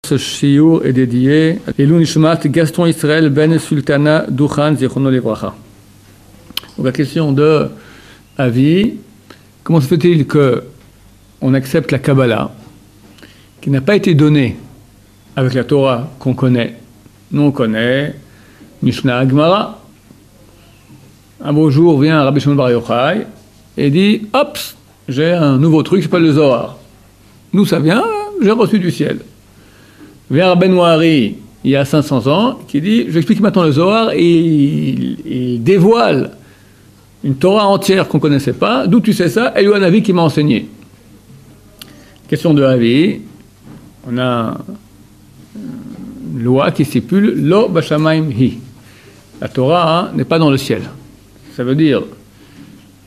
Ce shiur est dédié à Ilou Nishmat Gaston Israël Ben Sultana Duchan Zichrono Livracha. Donc la question de Avi, comment se fait-il qu'on accepte la Kabbalah, qui n'a pas été donnée avec la Torah qu'on connaît? Nous on connaît Mishnah Gemara. Un beau jour vient Rabbi Shimon Bar Yochai et dit hop, j'ai un nouveau truc qui s'appelle le Zohar. D'où ça vient? J'ai reçu du ciel. Vient Rabbeinu Hari, il y a 500 ans, qui dit, j'explique maintenant le Zohar, et il dévoile une Torah entière qu'on ne connaissait pas. D'où tu sais ça? Et il y a un avis qui m'a enseigné. Question de avis, on a une loi qui stipule Lo Bashamayim Hi. La Torah n'est pas dans le ciel. Ça veut dire,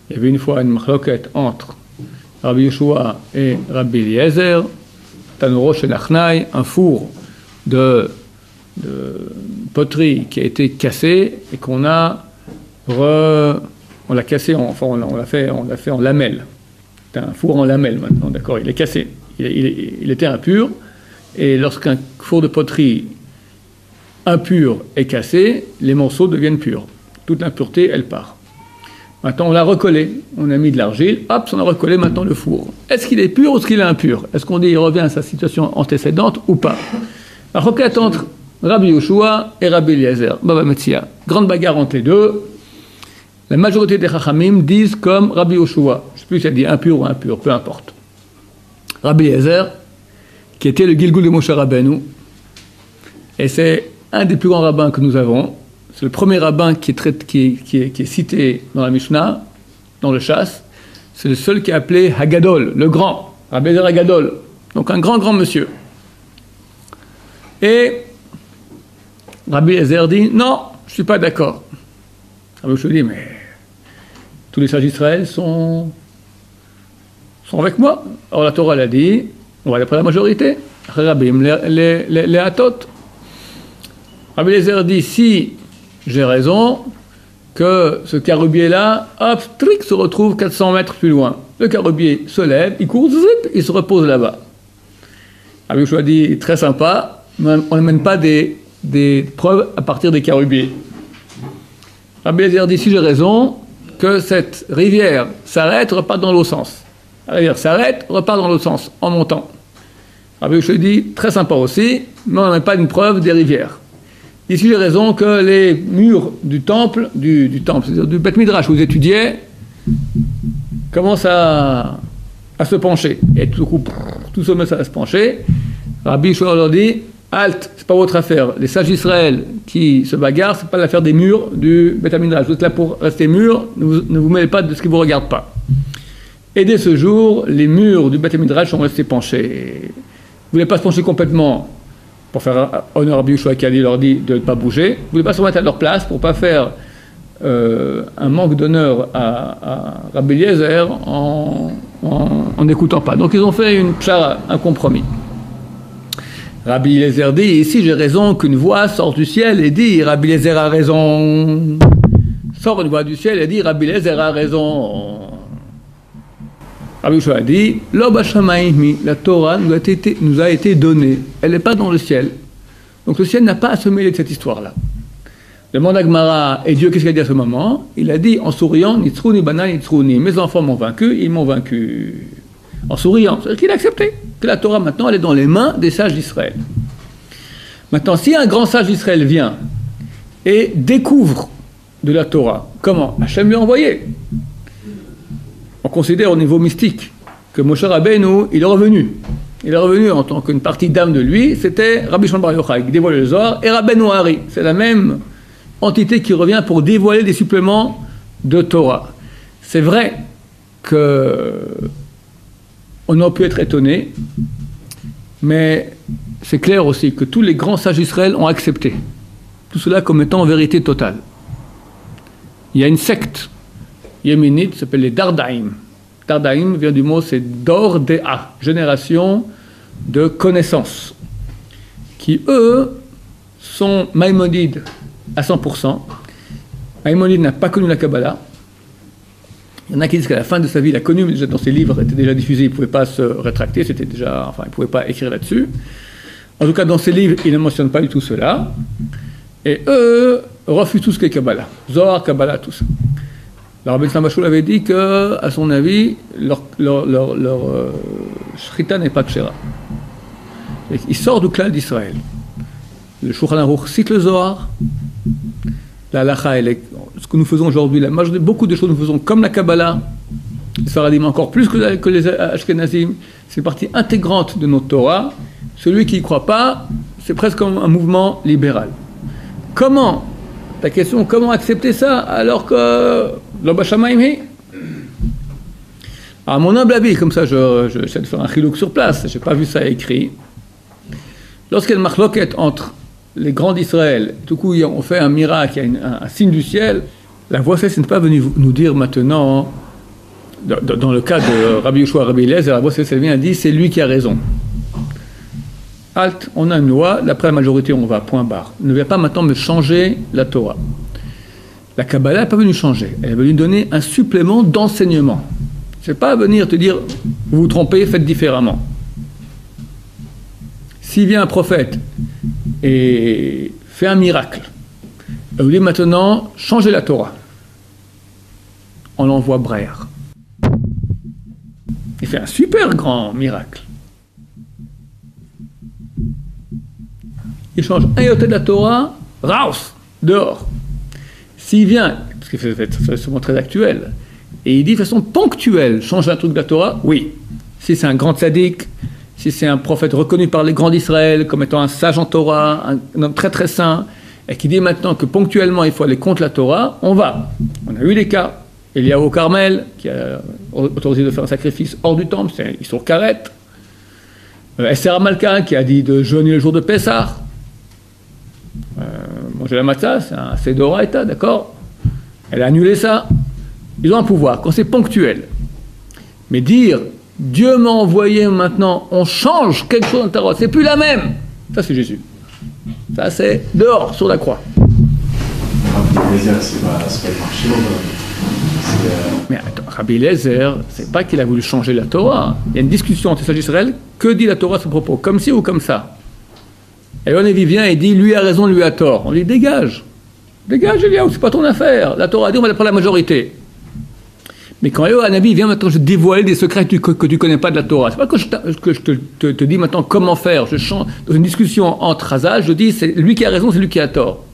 il y avait une fois une machloket entre Rabbi Yeshua et Rabbi Eliezer, Tanuro chez Nachnaï, un four de poterie qui a été cassé et qu'on a on l'a cassé, on l'a fait en lamelles. C'est un four en lamelles maintenant, d'accord, il est cassé. Il était impur, et lorsqu'un four de poterie impur est cassé, les morceaux deviennent purs. Toute l'impureté, elle part. Maintenant, on l'a recollé, on a mis de l'argile, hop, on a recollé maintenant le four. Est-ce qu'il est pur ou est-ce qu'il est impur? Est-ce qu'on dit qu'il revient à sa situation antécédente ou pas? La requête entre Rabbi Yoshua et Rabbi Eliezer, Baba Metzia. Grande bagarre entre les deux. La majorité des Chachamim disent comme Rabbi Yoshua. Je ne sais plus si elle dit impur ou impur, peu importe. Rabbi Eliezer, qui était le Gilgul de Moshe Rabbeinu, et c'est un des plus grands rabbins que nous avons. C'est le premier rabbin qui est cité dans la Mishnah, dans le Chasse. C'est le seul qui est appelé Hagadol, le grand, Rabbi Eliezer Hagadol. Donc un grand monsieur. Et Rabbi Eliezer dit, non, je ne suis pas d'accord. Rabbi Eliezer dit, mais tous les sages d'Israël sont avec moi. Alors la Torah l'a dit, on va aller après la majorité. Rabbim les Hatot. Rabbi Eliezer dit, si j'ai raison, que ce caroubier-là, hop, tric, se retrouve 400 mètres plus loin. Le caroubier se lève, il court, zip, il se repose là-bas. Rabbi Yoshua dit, très sympa, mais on n'amène pas des preuves à partir des caroubiers. Rabbi Eliezer dit, si j'ai raison, que cette rivière s'arrête, repart dans l'autre sens. La rivière s'arrête, repart dans l'autre sens, en montant. Rabbi Yoshua dit, très sympa aussi, mais on n'amène pas une preuve des rivières. Ici, j'ai raison que les murs du temple, c'est-à-dire du Beth Midrash où vous étudiez, commencent à se pencher. Et tout coup, tout se met à se pencher. Rabbi Yoshua leur dit, halt, c'est pas votre affaire. Les sages d'Israël qui se bagarrent, c'est pas l'affaire des murs du Beth Midrash. Vous êtes là pour rester mûrs, ne vous mêlez pas de ce qui vous regarde pas. Et dès ce jour, les murs du Beth Midrash sont restés penchés. Vous voulez pas se pencher complètement pour faire honneur à Rabbi Yoshua qui leur dit de ne pas bouger. Vous ne voulez pas se remettre à leur place pour ne pas faire un manque d'honneur à Rabbi Eliezer en n'écoutant pas. Donc ils ont fait un compromis. Rabbi Eliezer dit, ici j'ai raison qu'une voix sort du ciel et dit, Rabbi Eliezer a raison. Sort une voix du ciel et dit, Rabbi Eliezer a raison. Rabbi Yoshua dit, Lo Bashamayim, la Torah nous a été donnée. Elle n'est pas dans le ciel. Donc le ciel n'a pas à se mêler de cette histoire-là. Demande à Gemara, et Dieu, qu'est-ce qu'il a dit à ce moment? Il a dit, en souriant, Nitzruni bana Nitzruni. Mes enfants m'ont vaincu, ils m'ont vaincu. En souriant. C'est-à-dire qu'il a accepté que la Torah, maintenant, elle est dans les mains des sages d'Israël. Maintenant, si un grand sage d'Israël vient et découvre de la Torah, comment? Hachem lui a envoyé. On considère au niveau mystique que Moshe Rabbeinu, il est revenu. Il est revenu en tant qu'une partie d'âme de lui, c'était Rabbi Shimon Bar Yochai qui dévoilait le Zohar, et Rabbeinu Hari. C'est la même entité qui revient pour dévoiler des suppléments de Torah. C'est vrai que on aurait pu être étonné, mais c'est clair aussi que tous les grands sages d'Israël ont accepté tout cela comme étant en vérité totale. Il y a une secte yéménite qui s'appelle les Dardaïm. Dardaïm vient du mot, c'est Dor Dea, génération de connaissances, qui eux sont Maïmonide à 100%. Maïmonide n'a pas connu la Kabbalah. Il y en a qui disent qu'à la fin de sa vie, il a connu, mais déjà dans ses livres étaient déjà diffusés, il ne pouvait pas se rétracter, il ne pouvait pas écrire là-dessus. En tout cas, dans ses livres, il ne mentionne pas du tout cela. Et eux refusent tout ce qui est Kabbalah. Zohar, Kabbalah, tout ça. Alors, Ben Samachoul avait dit que, à son avis, leur shrita n'est pas kshera. Il sort du clan d'Israël. Le Shulchan Aruch cite le Zohar. La halacha, ce que nous faisons aujourd'hui, beaucoup de choses nous faisons comme la Kabbalah. Les Sfaradim encore plus que les Ashkenazim. C'est une partie intégrante de notre Torah. Celui qui n'y croit pas, c'est presque comme un mouvement libéral. Comment, ta question, comment accepter ça alors que l'Oba Shamaim hi? À mon humble avis, comme ça j'essaie de faire un chilouk sur place, je n'ai pas vu ça écrit. Lorsqu'il y a une marloquette entre les grands d'Israël, tout coup on fait un miracle, il y a un signe du ciel, la voix cesse n'est pas venue nous dire maintenant, dans le cas de Rabbi Yoshua, Rabbi Eliezer, la voix cesse vient et dit c'est lui qui a raison. Halt, on a une loi, d'après la majorité on va, point barre. Ne viens pas maintenant me changer la Torah. La Kabbalah n'est pas venue changer, elle est venue donner un supplément d'enseignement. Ce n'est pas venir te dire, vous vous trompez, faites différemment. S'il vient un prophète et fait un miracle, et vous dit maintenant, changez la Torah. On l'envoie Breyer. Il fait un super grand miracle. Il change un iota de la Torah, raus, dehors. S'il vient, parce que c'est souvent très actuel, et il dit de façon ponctuelle, change un truc de la Torah, oui. Si c'est un grand tzaddik, si c'est un prophète reconnu par les grands d'Israël comme étant un sage en Torah, un homme très très saint, et qui dit maintenant que ponctuellement il faut aller contre la Torah, on va. On a eu des cas. Eliyahu au Carmel, qui a autorisé de faire un sacrifice hors du temple, c'est Issour Karet. Esther Amalka, qui a dit de jeûner le jour de Pessah. Manger la matzah, c'est un Sedoraita, d'accord? Elle a annulé ça. Ils ont un pouvoir, quand c'est ponctuel. Mais dire, Dieu m'a envoyé maintenant, on change quelque chose dans ta Torah, c'est plus la même. Ça, c'est Jésus. Ça, c'est dehors, sur la croix. Rabbi Eliezer, c'est pas le marché. Mais attends, Rabbi Eliezer, c'est pas qu'il a voulu changer la Torah. Il y a une discussion entre les sages d'Israël. Que dit la Torah à ce propos? Comme ci ou comme ça? Et Lévi vient et dit, lui a raison, lui a tort. On lui dit, dégage. Dégage, Eliyahu, c'est pas ton affaire. La Torah a dit, on va prendre la majorité. Mais quand un Nabi vient maintenant je dévoiler des secrets que tu connais pas de la Torah, c'est pas que je te dis maintenant comment faire. Je change dans une discussion entre Hazal, je dis c'est lui qui a raison, c'est lui qui a tort.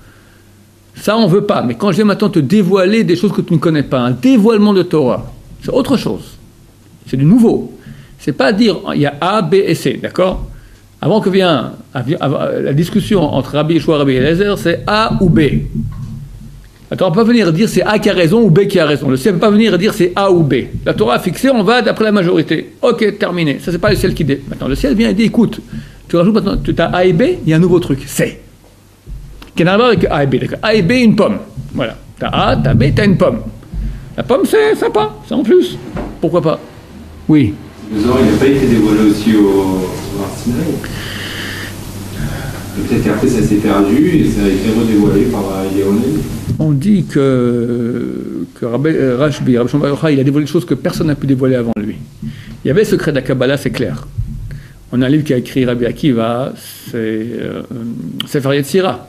Ça on veut pas. Mais quand je viens maintenant te dévoiler des choses que tu ne connais pas, un dévoilement de Torah, c'est autre chose. C'est du nouveau. C'est pas dire il y a A, B et C, d'accord? Avant que vienne la discussion entre Rabbi Yoshua et Rabbi Eliezer, c'est A ou B. La Torah ne peut pas venir dire c'est A qui a raison ou B qui a raison. Le ciel ne peut pas venir dire c'est A ou B. La Torah a fixé, on va d'après la majorité. Ok, terminé. Ça, c'est pas le ciel qui dit. Maintenant, le ciel vient et dit écoute, tu rajoutes maintenant, tu as A et B, il y a un nouveau truc, C. Qui n'a rien à voir avec A et B. D'accord. A et B, une pomme. Voilà. Tu as A, tu as B, tu as une pomme. La pomme, c'est sympa, c'est en plus. Pourquoi pas? Oui. Le Zohar, il n'a pas été dévoilé aussi au Sinaï. Peut-être qu'après ça s'est perdu et ça a été redévoilé par Yéhoné. On dit que Rashbi, Rabbi Shimon Bar Yochai, il a dévoilé des choses que personne n'a pu dévoiler avant lui. Il y avait le secret de la Kabbalah, c'est clair. On a un livre qui a écrit Rabbi Akiva, c'est Sefer Yetzira,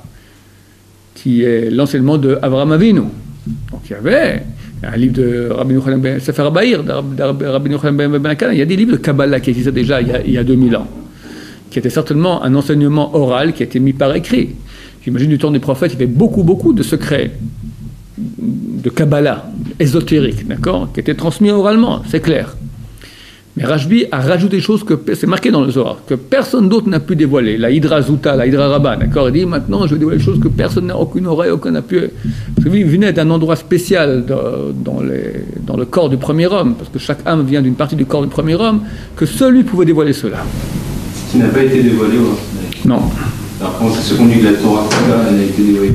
qui est l'enseignement de Avraham Avinu. Donc il y avait un livre de Rabbi Yochanan ben Sefer Abaïr, de Rabbi Yochanan ben Akana. Il y a des livres de Kabbalah qui existaient déjà il y a 2000 ans, qui était certainement un enseignement oral qui a été mis par écrit. J'imagine du temps des prophètes, il y avait beaucoup de secrets de Kabbalah, ésotériques, d'accord, qui étaient transmis oralement, c'est clair. Mais Rashbi a rajouté des choses que c'est marqué dans le Zohar, que personne d'autre n'a pu dévoiler. La Hydra Zuta, la Hydra Rabba, d'accord. Il dit maintenant, je vais dévoiler des choses que personne n'a, aucune oreille, aucun n'a pu. Parce que lui, il venait d'un endroit spécial dans le corps du premier homme, parce que chaque âme vient d'une partie du corps du premier homme, que seul lui pouvait dévoiler cela. Ce qui n'a pas été dévoilé au Non. Alors comment ça se conduit de la Torah, elle a été dévoilée?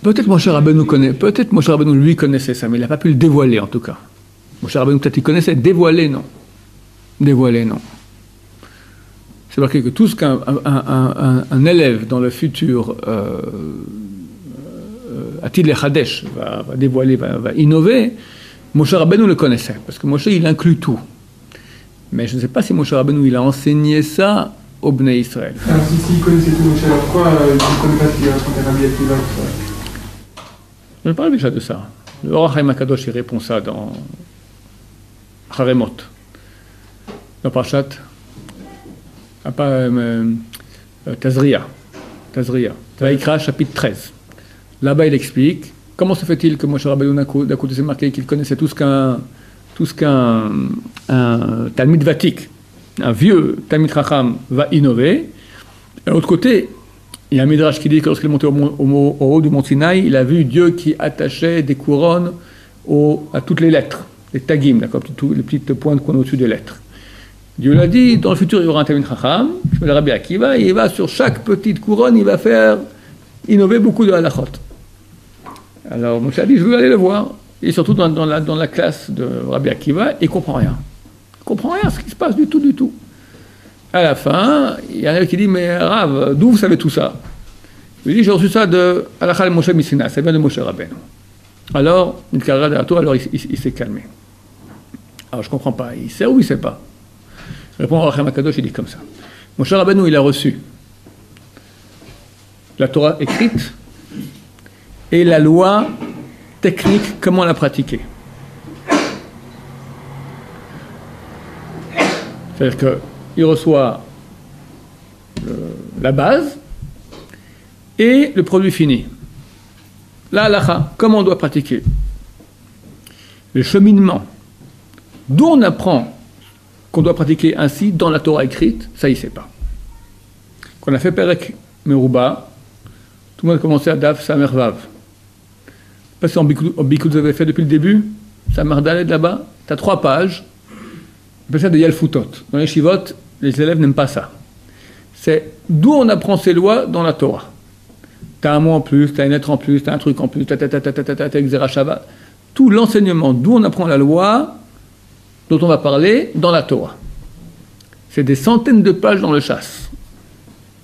Peut-être Moshe Rabbeinu lui connaissait ça, mais il n'a pas pu le dévoiler en tout cas. Moshe Rabbeinu peut-être il connaissait, dévoiler non. Dévoiler non. C'est marqué que tout ce qu'un élève dans le futur Atid le Hadesh va dévoiler, va innover, Moshe Rabbeinu le connaissait, parce que Moshe il inclut tout. Mais je ne sais pas si Moshe Rabbeinu il a enseigné ça au Bnei Israël. Alors, s'ils connaissaient tout Moshe, alors pourquoi ils ne connaissent pas ce qu'il y a entre Rabbi Akiva et tout ça? Je parle déjà de ça. Le Or HaChaim HaKadosh, il répond ça dans Haremot, dans Parashat Tazria, Vaïkra, chapitre 13. Là-bas, il explique comment se fait-il que Moshe Rabbeinu, d'un côté, c'est marqué qu'il connaissait tout ce qu'un Talmid Vatik, un vieux Talmid Chacham, va innover. Et de l'autre côté, il y a un Midrash qui dit que lorsqu'il est monté au haut du mont Sinaï, il a vu Dieu qui attachait des couronnes à toutes les lettres, les tagim, d'accord, les petites pointes qu'on a au-dessus des lettres. Dieu l'a dit, dans le futur, il y aura un Talmid Chacham, je m'appelle Rabbi Akiva, et il va sur chaque petite couronne, il va faire innover beaucoup de halachot. Alors Moshe a dit, je veux aller le voir. Et surtout dans la classe de Rabbi Akiva, il ne comprend rien. Il ne comprend rien, ce qui se passe du tout. À la fin, il y en a qui dit, mais Rav, d'où vous savez tout ça? Il dit, j'ai reçu ça de Halachal Moshe Missina, ça vient de Moshe Rabbeinu. Alors, il s'est calmé. Alors je ne comprends pas, il sait ou il ne sait pas? Il répond à Rachem Akadosh, il dit comme ça. Moshe Rabbeinu, il a reçu la Torah écrite et la loi technique, comment la pratiquer. C'est-à-dire qu'il reçoit la base et le produit fini. La halakha, comment on doit pratiquer. Le cheminement, d'où on apprend qu'on doit pratiquer ainsi dans la Torah écrite, ça il ne sait pas. Quand on a fait Perek Meruba, tout le monde a commencé à Daf Samervav. Je ne sais pas si en Bikou vous avez fait depuis le début, Samerdalet là-bas, tu as 3 pages, on appelle ça des Yalfoutot. Dans les Shivot, les élèves n'aiment pas ça. C'est d'où on apprend ces lois dans la Torah. Tu as un mot en plus, tu as une lettre en plus, tu as un truc en plus, tu as Xerashava. Tout l'enseignement, d'où on apprend la loi dont on va parler dans la Torah. C'est des centaines de pages dans le chasse.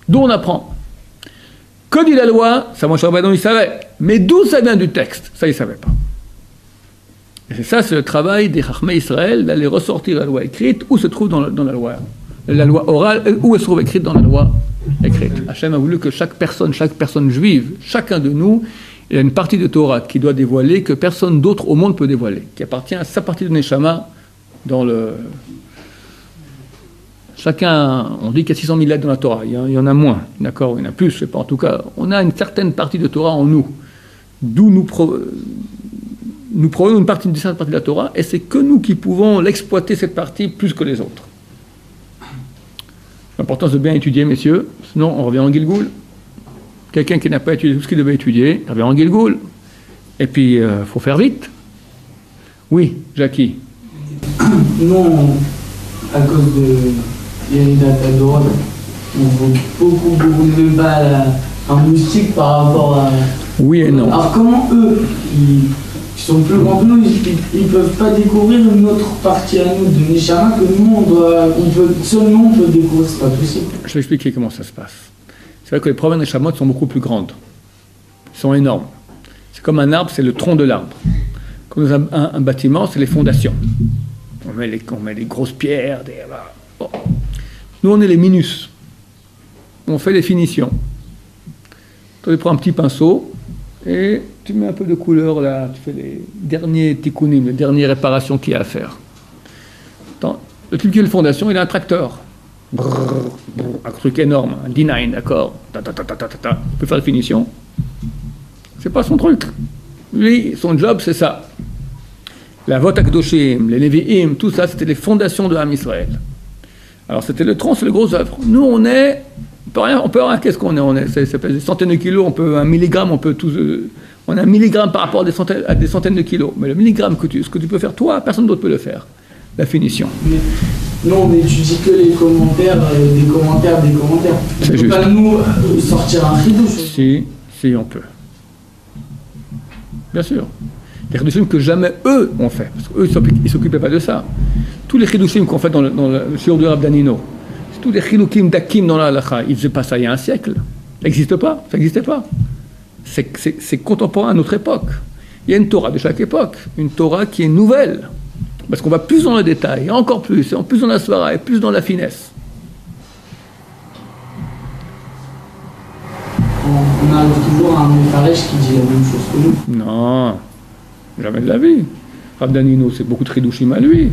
D'où on apprend. Que dit la loi? Ça, Moshe Rabbeinu, il savait. Mais d'où ça vient du texte? Ça, il ne savait pas. Et c'est le travail des Chachmei Israël, d'aller ressortir la loi écrite, où se trouve dans la loi orale, où elle se trouve écrite dans la loi écrite. Hachem a voulu que chaque personne juive, chacun de nous, il y a une partie de Torah qui doit dévoiler, que personne d'autre au monde peut dévoiler, qui appartient à sa partie de Neshama dans le... Chacun, on dit qu'il y a 600 000 lettres dans la Torah, il y en a moins, d'accord, il y en a plus, je ne sais pas, en tout cas, on a une certaine partie de Torah en nous, d'où nous provenons une certaine partie de la Torah, et c'est que nous qui pouvons l'exploiter, cette partie, plus que les autres. L'importance de bien étudier, messieurs, sinon on revient en Gilgoul. Quelqu'un qui n'a pas étudié tout ce qu'il devait étudier, revient en Gilgoul. Et puis, faut faire vite. Oui, Jackie. Non, à cause de Yerida Tadorod, on voit beaucoup de balles en moustique par rapport à... Oui et non. Alors comment eux, qui sont plus grands que nous, ils ne peuvent pas découvrir une autre partie à nous de Neshama que nous, seulement on peut découvrir, c'est pas possible. Je vais expliquer comment ça se passe. C'est vrai que les problèmes de Neshamot sont beaucoup plus grandes. Ils sont énormes. C'est comme un arbre, c'est le tronc de l'arbre. Comme dans un bâtiment, c'est les fondations. On met les grosses pierres. Bon. Nous, on est les minus. On fait les finitions. Tu prends un petit pinceau et tu mets un peu de couleur là. Tu fais les derniers tikkunim, les dernières réparations qu'il y a à faire. Attends, le type qui fait les fondations, il a un tracteur. Un truc énorme, un D9, d'accord. Il peut faire la finition. C'est pas son truc. Lui, son job, c'est ça. La Vot Akdoshim, les Lévi'im, tout ça, c'était les fondations de Ham Israël. Alors, c'était le tronc, c'est les grosses œuvres. Nous, on peut rien, qu'est-ce qu'on est? C'est des centaines de kilos, un milligramme, on a un milligramme par rapport à des centaines de kilos. Mais le milligramme, ce que tu peux faire toi, personne d'autre peut le faire. La finition. Mais nous, on n'étudie que les commentaires, des commentaires. On ne peut pas nous sortir un rideau. Si, on peut. Bien sûr. Les chidushim que jamais eux ont fait, parce qu'eux, ils ne s'occupaient pas de ça. Tous les chidushim qu'on fait dans le shiur du Rav Danino, c'est tous les chidukim d'akim dans la halakha, ils ne faisaient pas ça il y a un siècle. Ça n'existait pas. C'est contemporain à notre époque. Il y a une Torah de chaque époque, une Torah qui est nouvelle. Parce qu'on va plus dans le détail, encore plus, et en plus dans la svara, et plus dans la finesse. arrive toujours à un Mefaresh qui dit la même chose que nous. Non, jamais de la vie. Rav Danino, c'est beaucoup de Chidushim à lui.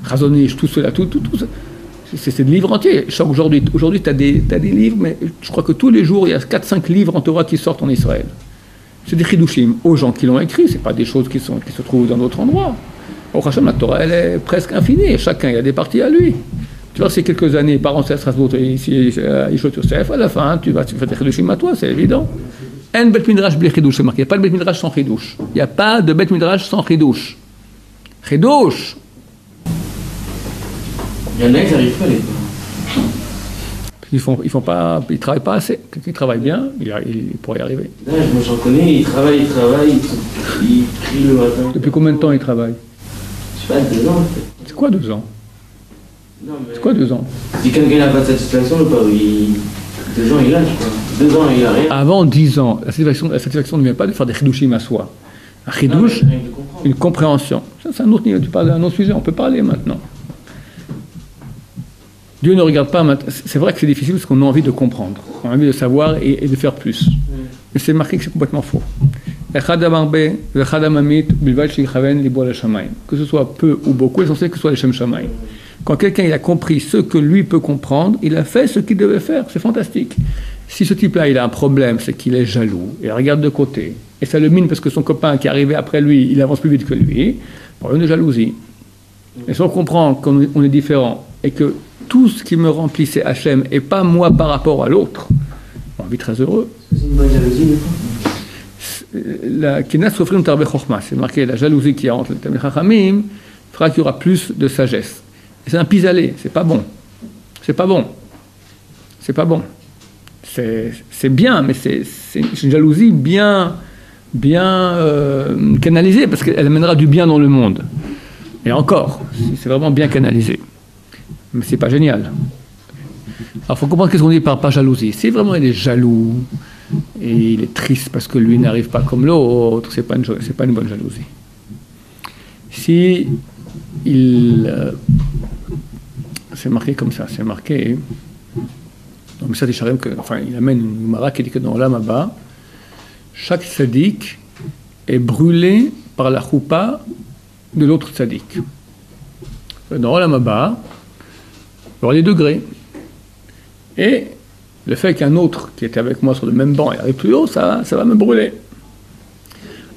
Chazonish, tout cela, tout ça. C'est des livres entiers. Aujourd'hui, tu as des livres, mais je crois que tous les jours, il y a 4-5 livres en Torah qui sortent en Israël. C'est des Chidushim aux gens qui l'ont écrit, c'est pas des choses qui se trouvent dans d'autres endroits. Au Hashem, la Torah, elle est presque infinie. Chacun, il y a des parties à lui. Tu vois, ces quelques années, par an, c'est à Strasbourg, ici, à Yishot Yosef, à la fin, tu fais des Chidushim à toi, c'est évident. En Bet Midrash bli Chidush, c'est marqué. Il n'y a pas de Bet Midrash sans Chidush. Il n'y a pas de Bet Midrash sans Chidush. Chidush! Il y en a qui n'arrivent pas à les faire. Ils travaillent pas assez. Quelqu'un qui travaille bien, il pourrait y arriver. Là, moi j'en connais, ils travaillent, ils crient le matin. Depuis combien de temps ils travaillent? Je sais pas, 2 ans peut-être. C'est quoi 2 ans? Non, mais... C'est quoi 2 ans? Si quelqu'un n'a pas de satisfaction, le pauvre, 2 ans il lâche quoi. 2 ans il a rien. Avant 10 ans, la satisfaction ne vient pas de faire des chidushim à soi. Un chidouche, une compréhension. Ça, c'est un autre niveau. Tu parles d'un autre sujet, on peut parler maintenant. Dieu ne regarde pas maintenant. C'est vrai que c'est difficile parce qu'on a envie de comprendre. On a envie de savoir et de faire plus. Mais c'est marqué que c'est complètement faux. Que ce soit peu ou beaucoup, l'essentiel que ce soit les Shem Shamayim. Quand quelqu'un il a compris ce que lui peut comprendre, il a fait ce qu'il devait faire. C'est fantastique. Si ce type-là il a un problème, c'est qu'il est jaloux, il regarde de côté, et ça le mine parce que son copain qui est arrivé après lui, il avance plus vite que lui, problème de jalousie. Et si on comprend qu'on est différent, et que tout ce qui me remplit c'est Hachem, et pas moi par rapport à l'autre, on vit très heureux. C'est une bonne jalousie, La Kenas Sofrim Tarbe Chochma, c'est marqué, la jalousie qui entre les Talmid Chachamim fera qu'il y aura plus de sagesse. Et c'est un pis-aller, c'est pas bon. C'est pas bon. C'est pas bon. C'est bien, mais c'est une jalousie bien canalisée, parce qu'elle amènera du bien dans le monde. Et encore, c'est vraiment bien canalisé. Mais c'est pas génial. Alors il faut comprendre qu'est-ce qu'on dit par pas jalousie. Si vraiment il est jaloux, et il est triste parce que lui n'arrive pas comme l'autre, c'est pas une bonne jalousie. Si c'est marqué comme ça, c'est marqué... Donc ça, il amène une Gemara qui dit que dans l'Olam Haba, chaque tzaddik est brûlé par la choupa de l'autre tzaddik. Dans l'Olam Haba, il y aura des degrés. Et le fait qu'un autre qui était avec moi sur le même banc arrive plus haut, ça va me brûler.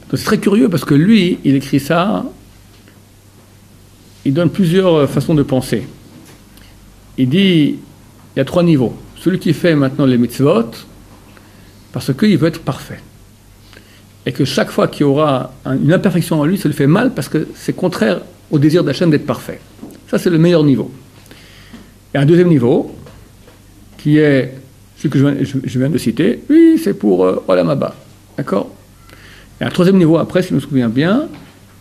Donc c'est très curieux parce que lui, il écrit ça, il donne plusieurs façons de penser. Il dit, il y a 3 niveaux. Celui qui fait maintenant les mitzvot, parce qu'il veut être parfait. Et que chaque fois qu'il y aura une imperfection en lui, ça lui fait mal parce que c'est contraire au désir d'Hachem d'être parfait. Ça, c'est le meilleur niveau. Et un deuxième niveau, qui est celui que je viens de citer, oui, c'est pour Olam Haba. D'accord? Et un troisième niveau, après, si je me souviens bien,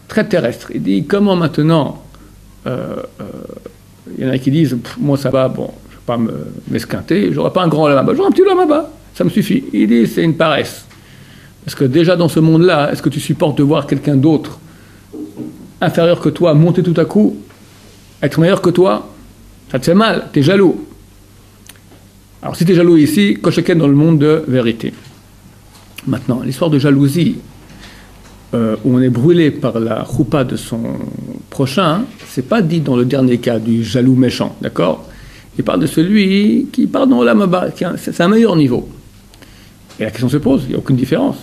très terrestre. Il dit, comment maintenant, il y en a qui disent, moi ça va, bon, je ne vais pas m'esquinter, j'aurai pas un grand Olam Haba, j'aurai un petit Olam Haba, ça me suffit. Il dit, c'est une paresse. Parce que déjà dans ce monde-là, est-ce que tu supportes de voir quelqu'un d'autre, inférieur que toi, monter tout à coup, être meilleur que toi? Ça te fait mal, tu es jaloux. Alors si tu es jaloux ici, Kosheken dans le monde de vérité. Maintenant, l'histoire de jalousie, où on est brûlé par la choupa de son prochain, c'est pas dit dans le dernier cas du jaloux méchant, d'accord? Il parle de celui qui parle dans l'Olam Haba, c'est un meilleur niveau. Et la question se pose, il n'y a aucune différence.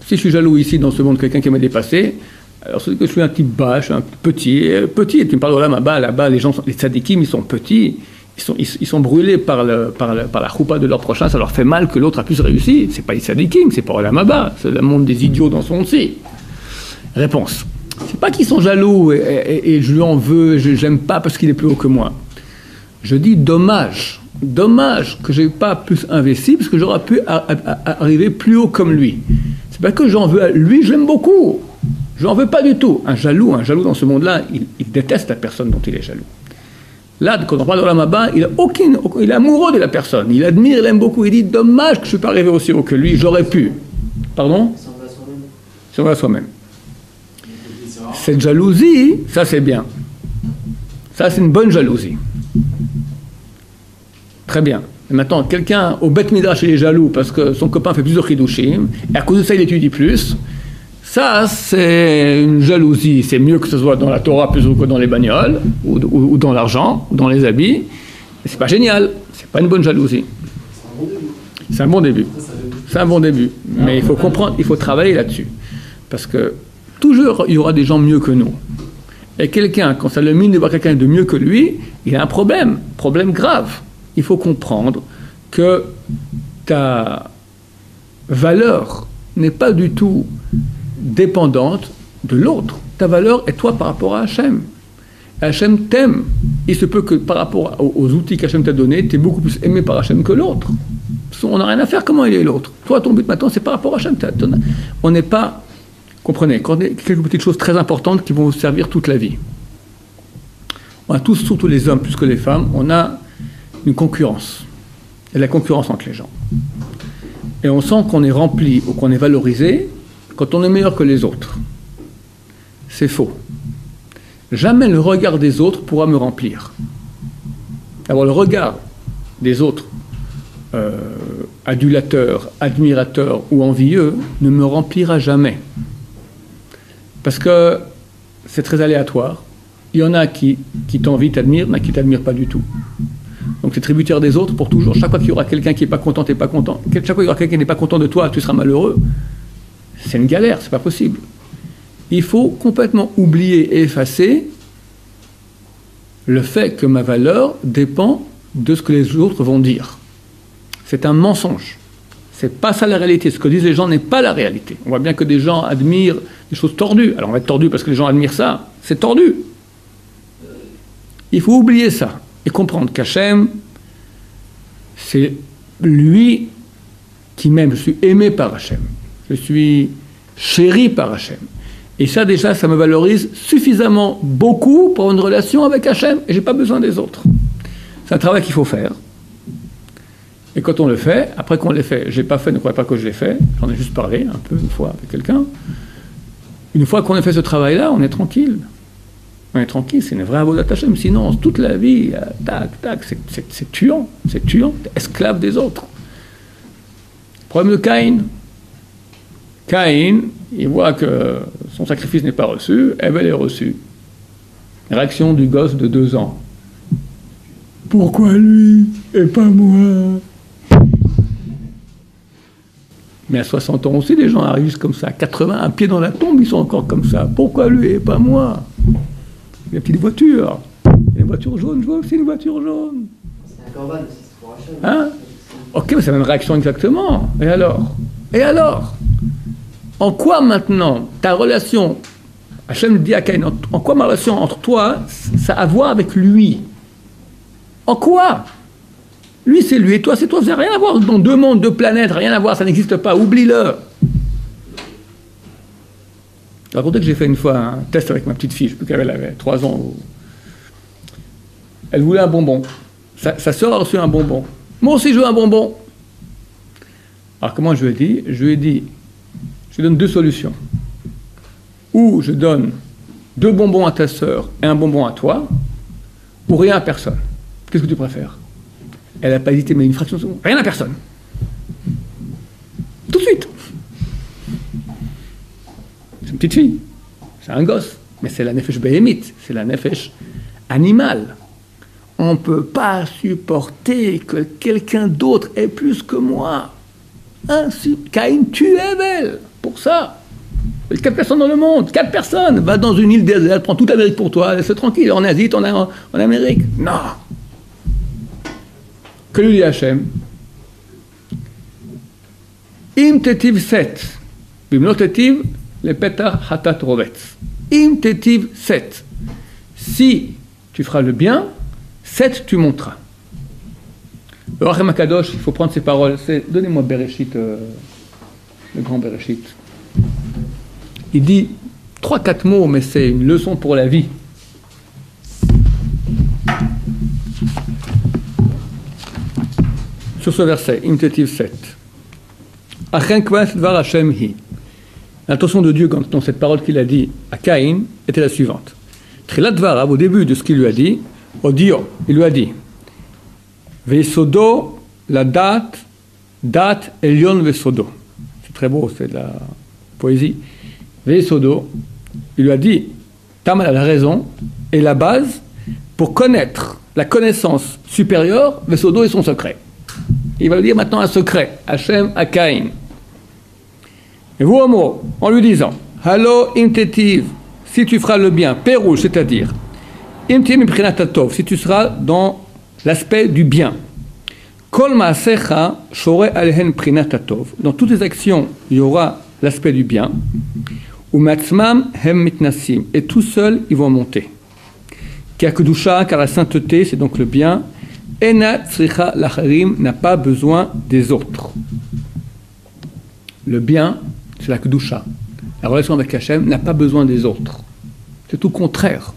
Si je suis jaloux ici dans ce monde, quelqu'un qui m'a dépassé, alors c'est que je suis un type bâche, un petit, et tu me parles de l'Olam Haba, là-bas, les tzadikim, ils sont petits, ils sont brûlés par la choupa de leur prochain, ça leur fait mal que l'autre a plus réussi. C'est pas les tzadikim, c'est pas Olam Haba, c'est le monde des idiots dans son aussi. Réponse. C'est pas qu'ils sont jaloux et je lui en veux, je l'aime pas parce qu'il est plus haut que moi. Je dis dommage que j'ai pas plus investi parce que j'aurais pu arriver plus haut comme lui. C'est pas que j'en veux à lui, je l'aime beaucoup. Je n'en veux pas du tout. Un jaloux dans ce monde-là, il déteste la personne dont il est jaloux. Là, quand on parle de l'Olam Haba, il est amoureux de la personne. Il admire, il aime beaucoup. Il dit dommage que je ne suis pas arrivé aussi haut que lui, j'aurais pu. Pardon? Ça va à soi-même. Cette jalousie, ça c'est bien. Ça c'est une bonne jalousie. Très bien. Et maintenant, quelqu'un au Beth Midrash il est jaloux parce que son copain fait plus de Chidushim, et à cause de ça il étudie plus. Ça, c'est une jalousie. C'est mieux que ce soit dans la Torah plus que dans les bagnoles, ou dans l'argent, ou dans les habits. Mais c'est pas génial. C'est pas une bonne jalousie. C'est un bon début. C'est un bon début. Mais il faut comprendre, il faut travailler là-dessus. Parce que toujours, il y aura des gens mieux que nous. Et quelqu'un, quand ça le mine de voir quelqu'un de mieux que lui, il a un problème grave. Il faut comprendre que ta valeur n'est pas du tout dépendante de l'autre. Ta valeur est toi par rapport à Hachem. Hachem t'aime. Il se peut que par rapport aux outils qu'Hachem t'a donnés, tu es beaucoup plus aimé par Hachem que l'autre. On n'a rien à faire comment il est l'autre. Toi, ton but maintenant, c'est par rapport à Hachem. On n'est pas... Comprenez, quelques petites choses très importantes qui vont vous servir toute la vie. On a tous, surtout les hommes plus que les femmes, on a une concurrence. Il y a la concurrence entre les gens. Et on sent qu'on est rempli ou qu'on est valorisé quand on est meilleur que les autres. C'est faux. Jamais le regard des autres pourra me remplir. Alors le regard des autres, adulateurs, admirateurs ou envieux, ne me remplira jamais. Parce que c'est très aléatoire. Il y en a qui t'envient, t'admirent, il y en a qui ne t'admirent pas du tout. Donc c'est tributaire des autres pour toujours. Chaque fois qu'il y aura quelqu'un qui n'est pas content, tu n'es pas content. Chaque fois qu'il y aura quelqu'un qui n'est pas content de toi, tu seras malheureux. C'est une galère, c'est pas possible. Il faut complètement oublier et effacer le fait que ma valeur dépend de ce que les autres vont dire. C'est un mensonge. C'est pas ça la réalité. Ce que disent les gens n'est pas la réalité. On voit bien que des gens admirent des choses tordues. Alors on va être tordu parce que les gens admirent ça. C'est tordu. Il faut oublier ça et comprendre qu'Hachem, c'est lui qui m'aime. Je suis aimé par Hachem. Je suis chéri par Hachem. Et ça, déjà, ça me valorise suffisamment beaucoup pour une relation avec Hachem. Et je n'ai pas besoin des autres. C'est un travail qu'il faut faire. Et quand on le fait, après qu'on l'ait fait, je n'ai pas fait, ne croyez pas que je l'ai fait, j'en ai juste parlé un peu une fois avec quelqu'un. Une fois qu'on a fait ce travail-là, on est tranquille. On est tranquille, c'est une vraie avodat Hachem. Sinon, toute la vie, tac, tac, c'est tuant. C'est tuant, t'es esclave des autres. Problème de Caïn. Caïn, il voit que son sacrifice n'est pas reçu, Abel est reçu. Réaction du gosse de 2 ans. Pourquoi lui et pas moi? Mais à 60 ans aussi, les gens arrivent comme ça. À 80, un pied dans la tombe, ils sont encore comme ça. Pourquoi lui et pas moi? Il y a une petite voiture. Il y a une voiture jaune, je vois aussi une voiture jaune. C'est un corban, c'est pour Hachem. Hein? Ok, mais c'est la même réaction exactement. Et alors? Et alors? En quoi maintenant ta relation, Hachem dit à Caïn, en quoi ma relation entre toi, ça a à voir avec lui? En quoi? Lui c'est lui et toi c'est toi, ça n'a rien à voir dans 2 mondes, 2 planètes, rien à voir, ça n'existe pas, oublie-le. Je racontais que j'ai fait une fois un test avec ma petite fille, je sais plus qu'elle avait 3 ans. Elle voulait un bonbon. Sa sœur a reçu un bonbon. Moi aussi je veux un bonbon. Alors comment je lui ai dit? Je lui ai dit, je lui donne 2 solutions. Ou je donne 2 bonbons à ta sœur et un bonbon à toi, ou rien à personne. Qu'est-ce que tu préfères? Elle n'a pas hésité, mais une fraction de seconde. Rien à personne. Tout de suite. C'est une petite fille. C'est un gosse. Mais c'est la nefesh béhémite. C'est la nefesh animale. On ne peut pas supporter que quelqu'un d'autre ait plus que moi. Caïn tue Abel. Pour ça. 4 personnes dans le monde. 4 personnes. Va dans une île déserte. Elle prend toute l'Amérique pour toi. Laisse tranquille. En Asie, en Amérique. Non. Que lui dit Hachem? Im tetiv set, bimlo tetiv le petar hatat rovetz. Im tetiv set. Si tu feras le bien, 7 tu monteras. Le Rachem Akadosh, il faut prendre ces paroles. Donnez-moi Bereshit, le grand Bereshit. Il dit 3-4 mots, mais c'est une leçon pour la vie. Sur ce verset, Im tetiv set. Achen kwas dvar Hashem hi. L'intention de Dieu dans cette parole qu'il a dit à Caïn était la suivante. Trilat dvarav, au début de ce qu'il lui a dit, Odio, il lui a dit Vesodo la date Elion Vesodo. C'est très beau, c'est de la poésie. Vesodo, il lui a dit, Tam a la raison, et la base, pour connaître la connaissance supérieure, Vesodo est son secret. Il va lui dire maintenant un secret, Hachem à Caïn. Et vous, Homo, en lui disant, Halo imtetiv, si tu feras le bien, Pérouge, c'est-à-dire, imtim imprinatatov, si tu seras dans l'aspect du bien. Kol ma'asecha shore alehen prinatatov. Dans toutes les actions, il y aura l'aspect du bien. Umatzmam hem mitnasim. Et tout seul, ils vont monter. Kiakudusha, car la sainteté, c'est donc le bien. Ena tzricha lacharim, n'a pas besoin des autres. Le bien, c'est la kedusha. La relation avec Hachem n'a pas besoin des autres. C'est tout le contraire.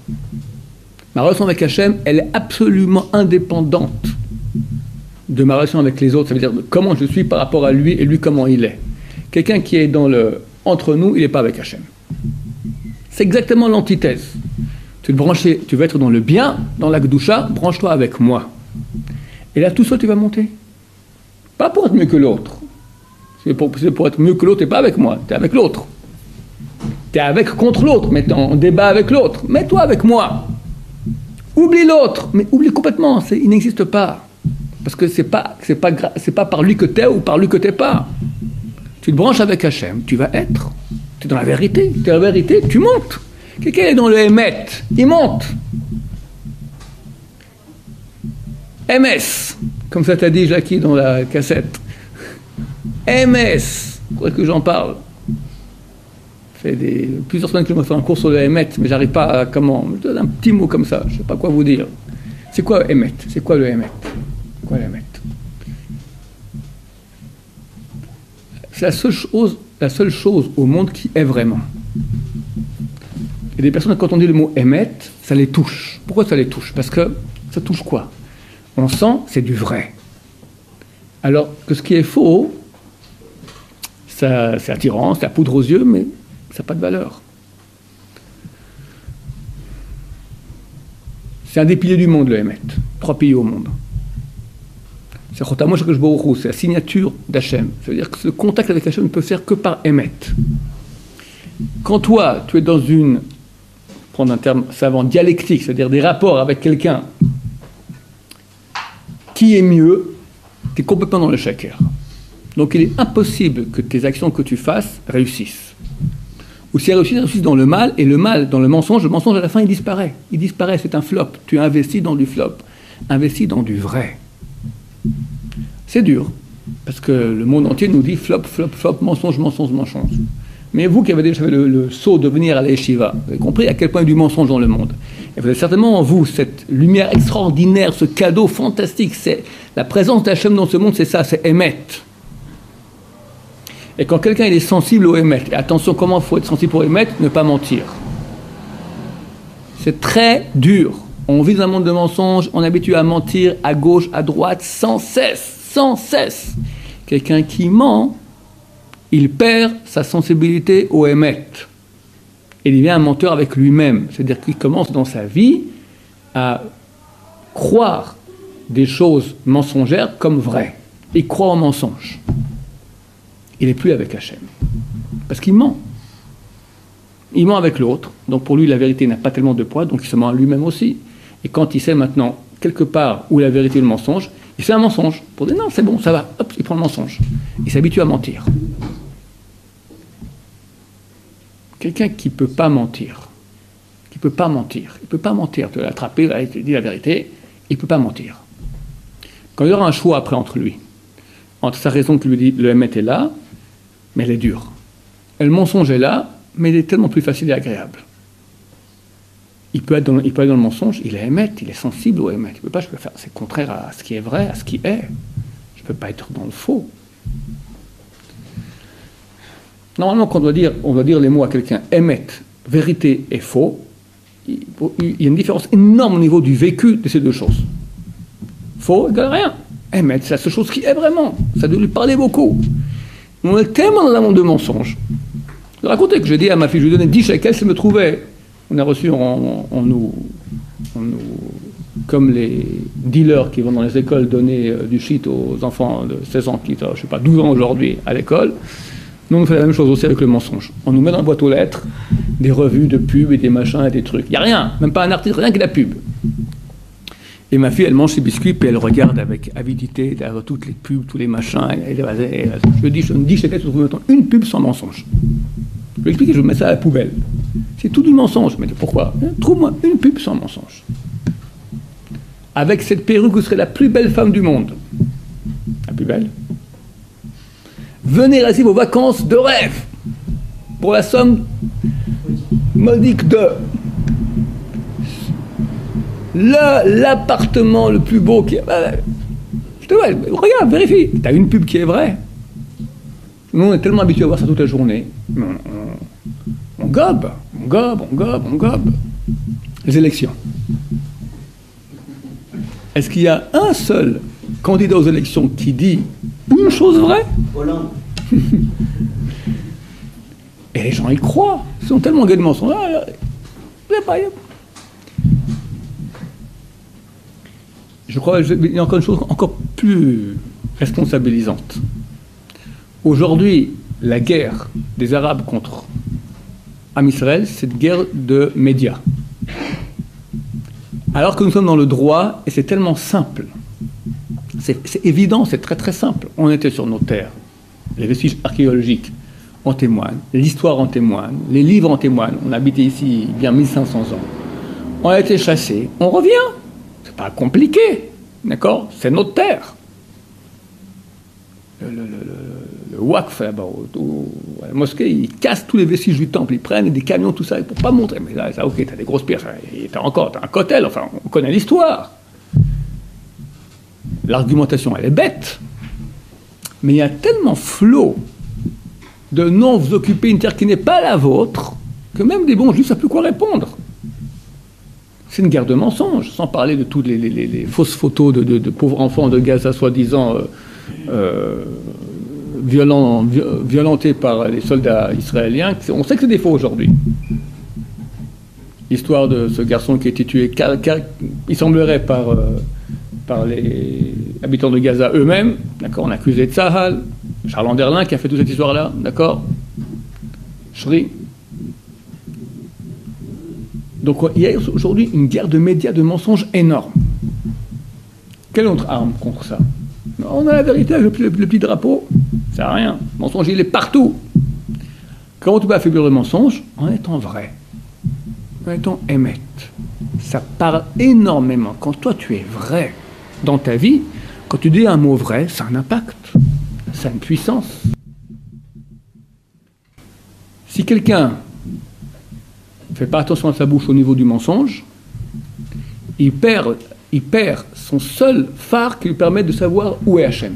Ma relation avec Hachem, elle est absolument indépendante de ma relation avec les autres. Ça veut dire comment je suis par rapport à lui et lui comment il est. Quelqu'un qui est dans le entre nous, il n'est pas avec Hachem. C'est exactement l'antithèse. Tu veux être dans le bien, dans la Kedusha, branche-toi avec moi. Et là, tout seul, tu vas monter. Pas pour être mieux que l'autre. C'est pour être mieux que l'autre et pas avec moi. Tu es avec l'autre. Tu es contre l'autre, mais tu es en débat avec l'autre. Mets-toi avec moi. Oublie l'autre, mais oublie complètement. Il n'existe pas. Parce que c'est pas par lui que tu es ou par lui que tu n'es pas. Tu te branches avec Hachem, tu vas être. Tu es dans la vérité. Tu es dans la vérité, tu montes. Quelqu'un est dans le Emet, il monte. MS, comme ça t'a dit Jackie dans la cassette. MS, il faudrait que j'en parle. Ça fait plusieurs semaines que je me fais un cours sur le Emet, mais j'arrive pas à comment. Je donne un petit mot comme ça, je sais pas quoi vous dire. C'est quoi Emet? C'est quoi le Emet? Quoi l'Emet? C'est la seule chose au monde qui est vraiment. Et des personnes, quand on dit le mot Emet, ça les touche. Pourquoi ça les touche? Parce que ça touche quoi? On sent, c'est du vrai. Alors que ce qui est faux, c'est attirant, c'est la poudre aux yeux, mais ça n'a pas de valeur. C'est un des piliers du monde, le Emet. 3 piliers au monde. C'est Chotamosh Akadosh Baruch Hu, c'est la signature d'Hachem. Ça veut dire que ce contact avec Hachem ne peut faire que par Emet. Quand toi, tu es dans prendre un terme savant, dialectique, c'est-à-dire des rapports avec quelqu'un qui est mieux, tu es complètement dans le shaker. Donc il est impossible que tes actions que tu fasses réussissent. Ou si elles réussissent dans le mal, et le mal dans le mensonge à la fin il disparaît. Il disparaît, c'est un flop. Tu as investi dans du flop. Investi dans du vrai. C'est dur, parce que le monde entier nous dit flop, flop, flop, mensonge, mensonge, mensonge. Mais vous qui avez déjà fait le saut de venir à l'Yeshiva, vous avez compris à quel point il y a du mensonge dans le monde. Et vous avez certainement en vous cette lumière extraordinaire, ce cadeau fantastique. C'est la présence d'Hachem dans ce monde, c'est ça, c'est Emet. Et quand quelqu'un il est sensible au Emet, et attention, comment il faut être sensible au Emet? Ne pas mentir. C'est très dur. On vit dans un monde de mensonges, on est habitué à mentir à gauche, à droite, sans cesse, sans cesse. Quelqu'un qui ment, il perd sa sensibilité au Emet. Il devient un menteur avec lui-même. C'est-à-dire qu'il commence dans sa vie à croire des choses mensongères comme vraies. Il croit en mensonge. Il n'est plus avec Hachem. Parce qu'il ment. Il ment avec l'autre. Donc pour lui, la vérité n'a pas tellement de poids, donc il se ment à lui-même aussi. Et quand il sait maintenant, quelque part où la vérité est le mensonge, il fait un mensonge. Pour dire non, c'est bon, ça va. Hop, il prend le mensonge. Il s'habitue à mentir. Quelqu'un qui ne peut pas mentir, il ne peut pas mentir, tu vas l'attraper, il te dit la vérité, il ne peut pas mentir. Quand il y aura un choix après entre lui, entre sa raison qui lui dit le Emet est là, mais elle est dure. Et le mensonge est là, mais il est tellement plus facile et agréable. Il peut être dans le mensonge, il est Emet, il est sensible au Emet. Je peux faire, c'est contraire à ce qui est vrai, à ce qui est. Je ne peux pas être dans le faux. Normalement, quand on doit dire les mots à quelqu'un, Emet, vérité et faux, il y a une différence énorme au niveau du vécu de ces deux choses. Faux égale rien. Emet, c'est la seule chose qui est vraiment. Ça doit lui parler beaucoup. On est tellement dans un monde de mensonges. Je racontais que j'ai dit à ma fille, je lui donnais 10 shekels, elle me trouvait. On a reçu, on nous comme les dealers qui vont dans les écoles donner du shit aux enfants de 16 ans, qui ont, je sais pas, 12 ans aujourd'hui à l'école, nous on fait la même chose aussi avec le mensonge. On nous met dans la boîte aux lettres des revues de pub et des machins et des trucs. Il n'y a rien, même pas un article, rien que de la pub. Et ma fille, elle mange ses biscuits, puis elle regarde avec avidité derrière toutes les pubs, tous les machins. Je me dis, chaque fois, une pub sans mensonge. Je lui explique et je mets ça à la poubelle. C'est tout du mensonge. Mais pourquoi? Trouve-moi une pub sans mensonge. Avec cette perruque, vous serez la plus belle femme du monde. La plus belle. Venez réaliser vos vacances de rêve pour la somme modique de l'appartement le plus beau qui est... Je te vois, regarde, vérifie. Tu as une pub qui est vraie. Nous, on est tellement habitués à voir ça toute la journée. On gobe. Les élections. Est-ce qu'il y a un seul candidat aux élections qui dit une chose vraie? Hollande. Et les gens y croient. Ils sont tellement gais de mensonges. Je crois qu'il y a encore une chose encore plus responsabilisante. Aujourd'hui, la guerre des Arabes contre Am Israël, c'est une guerre de médias. Alors que nous sommes dans le droit, et c'est tellement simple. C'est évident, c'est très très simple. On était sur nos terres. Les vestiges archéologiques en témoignent, l'histoire en témoigne, les livres en témoignent. On habitait ici bien 1500 ans. On a été chassés, on revient. C'est pas compliqué, d'accord? C'est notre terre. Le Waqf, là-bas, à la mosquée, ils cassent tous les vestiges du temple, ils prennent des camions, tout ça, pour pas montrer. Mais là, ça, ok, t'as des grosses pierres, t'as un cotel, enfin, on connaît l'histoire. L'argumentation, elle est bête. Mais il y a tellement flot de non, vous occupez une terre qui n'est pas la vôtre, que même des bons juifs ne savent plus quoi répondre. C'est une guerre de mensonges, sans parler de toutes les fausses photos de pauvres enfants de Gaza, soi-disant violentés par les soldats israéliens. On sait que c'est des faux aujourd'hui. L'histoire de ce garçon qui a été tué, il semblerait par les habitants de Gaza eux-mêmes, d'accord, on a accusé de Tzahal, Charles Anderlin qui a fait toute cette histoire-là, d'accord, Shri. Donc il y a aujourd'hui une guerre de médias, de mensonges énorme. Quelle autre arme contre ça? On a la vérité avec le petit drapeau, ça sert à rien. Le mensonge, il est partout. Comment tu peux affaiblir le mensonge? En étant vrai, en étant émet. Ça parle énormément. Quand toi tu es vrai dans ta vie, quand tu dis un mot vrai, ça a un impact, ça a une puissance. Si quelqu'un ne fait pas attention à sa bouche au niveau du mensonge, il perd son seul phare qui lui permet de savoir où est Hachem.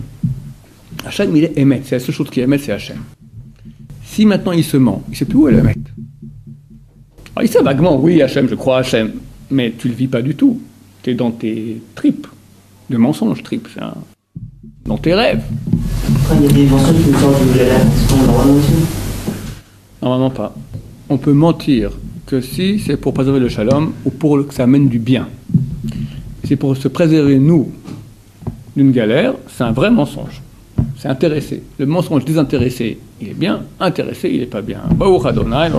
Hachem, il est émet, c'est la seule chose qui est émet, c'est Hachem. Si maintenant il se ment, il ne sait plus où est le émet. Alors il sait vaguement, oui Hachem, je crois à Hachem, mais tu ne le vis pas du tout. Tu es dans tes tripes, de mensonges tripes, dans tes rêves. Il y a des mensonges qui me sortent de la lame, est-ce qu'on le aussi? Normalement pas. On peut mentir que si c'est pour préserver le shalom ou pour que ça amène du bien. C'est pour se préserver, nous, d'une galère, c'est un vrai mensonge. C'est intéressé. Le mensonge désintéressé, il est bien. Intéressé, il n'est pas bien. Baruch Adonai.